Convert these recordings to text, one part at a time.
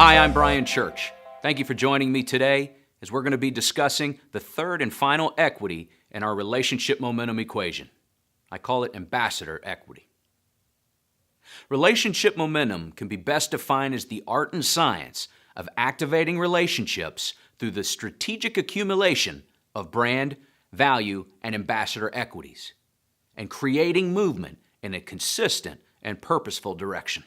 Hi, I'm Brian Church. Thank you for joining me today as we're going to be discussing the third and final equity in our relationship momentum equation. I call it ambassador equity. Relationship momentum can be best defined as the art and science of activating relationships through the strategic accumulation of brand, value, and ambassador equities, and creating movement in a consistent and purposeful direction.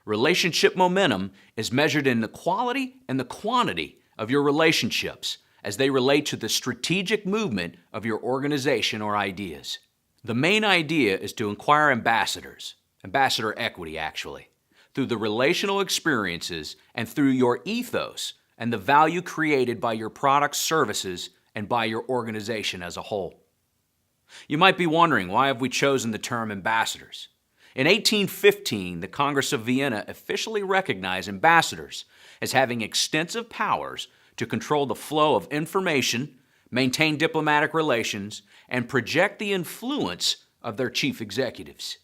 Relationship momentum is measured in the quality and the quantity of your relationships as they relate to the strategic movement of your organization or ideas. The main idea is to acquire ambassadors, ambassador equity actually, through the relational experiences and through your ethos and the value created by your products, services, and by your organization as a whole. You might be wondering, why have we chosen the term ambassadors? In 1815, the Congress of Vienna officially recognized ambassadors as having extensive powers to control the flow of information, maintain diplomatic relations, and project the influence of their chief executives.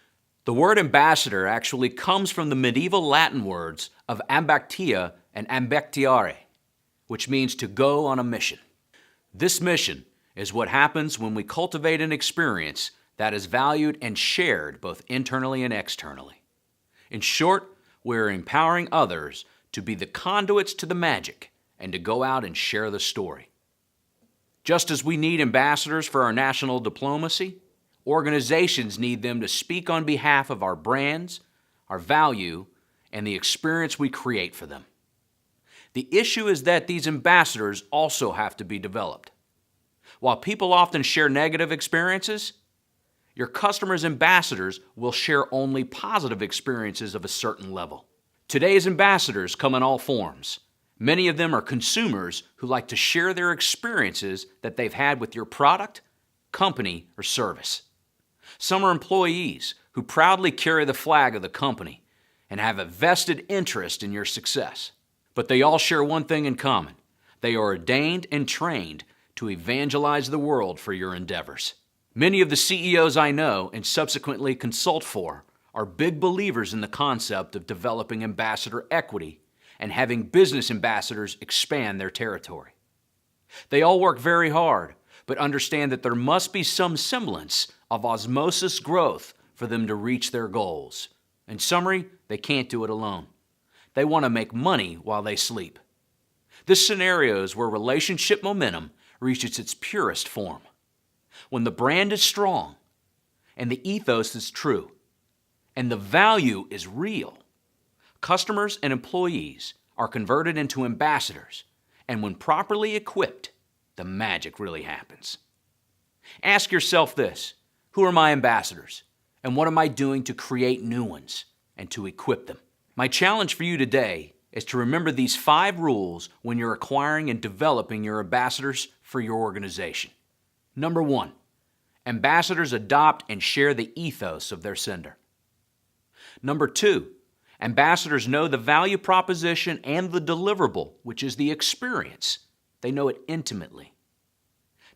The word ambassador actually comes from the medieval Latin words of ambactia and ambectiare, which means to go on a mission. This mission is what happens when we cultivate an experience that is valued and shared both internally and externally. In short, we're empowering others to be the conduits to the magic and to go out and share the story. Just as we need ambassadors for our national diplomacy, organizations need them to speak on behalf of our brands, our value, and the experience we create for them. The issue is that these ambassadors also have to be developed. While people often share negative experiences, your customers' ambassadors will share only positive experiences of a certain level. Today's ambassadors come in all forms. Many of them are consumers who like to share their experiences that they've had with your product, company, or service. Some are employees who proudly carry the flag of the company and have a vested interest in your success. But they all share one thing in common. They are ordained and trained to evangelize the world for your endeavors. Many of the CEOs I know and subsequently consult for are big believers in the concept of developing ambassador equity and having business ambassadors expand their territory. They all work very hard, but understand that there must be some semblance of osmosis growth for them to reach their goals. In summary, they can't do it alone. They want to make money while they sleep. This scenario is where relationship momentum reaches its purest form. When the brand is strong, and the ethos is true, and the value is real, customers and employees are converted into ambassadors, and when properly equipped, the magic really happens. Ask yourself this: who are my ambassadors, and what am I doing to create new ones and to equip them? My challenge for you today is to remember these 5 rules when you're acquiring and developing your ambassadors for your organization. Number 1, ambassadors adopt and share the ethos of their sender. Number 2, ambassadors know the value proposition and the deliverable, which is the experience. They know it intimately.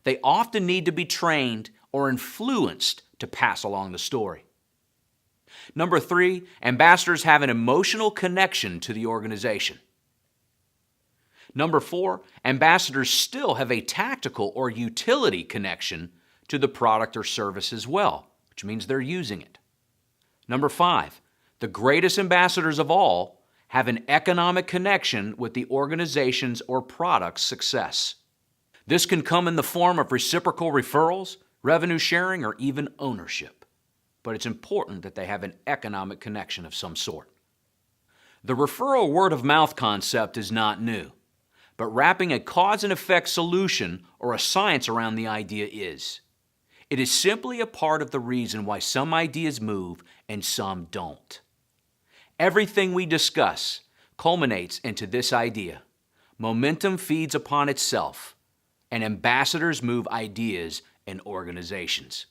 They often need to be trained or influenced to pass along the story. Number 3, ambassadors have an emotional connection to the organization. Number 4, ambassadors still have a tactical or utility connection to the product or service as well, which means they're using it. Number 5, the greatest ambassadors of all have an economic connection with the organization's or product's success. This can come in the form of reciprocal referrals, revenue sharing, or even ownership. But it's important that they have an economic connection of some sort. The referral word-of-mouth concept is not new, but wrapping a cause and effect solution or a science around the idea is. It is simply a part of the reason why some ideas move and some don't. Everything we discuss culminates into this idea. Momentum feeds upon itself, and ambassadors move ideas in organizations.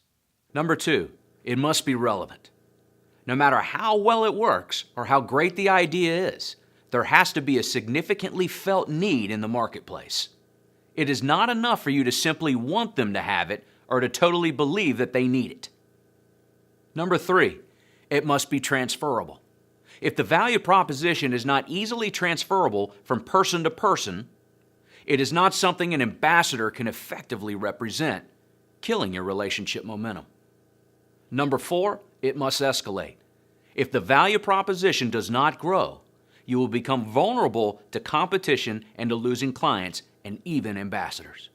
Number 2, it must be relevant. No matter how well it works or how great the idea is, there has to be a significantly felt need in the marketplace. It is not enough for you to simply want them to have it or to totally believe that they need it. Number 3, it must be transferable. If the value proposition is not easily transferable from person to person, it is not something an ambassador can effectively represent, killing your relationship momentum. Number 4, it must escalate. If the value proposition does not grow, you will become vulnerable to competition and to losing clients and even ambassadors.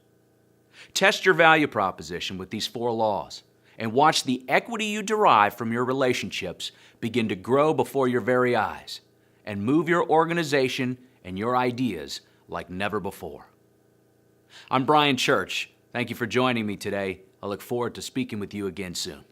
Test your value proposition with these 4 laws and watch the equity you derive from your relationships begin to grow before your very eyes and move your organization and your ideas like never before. I'm Brian Church. Thank you for joining me today. I look forward to speaking with you again soon.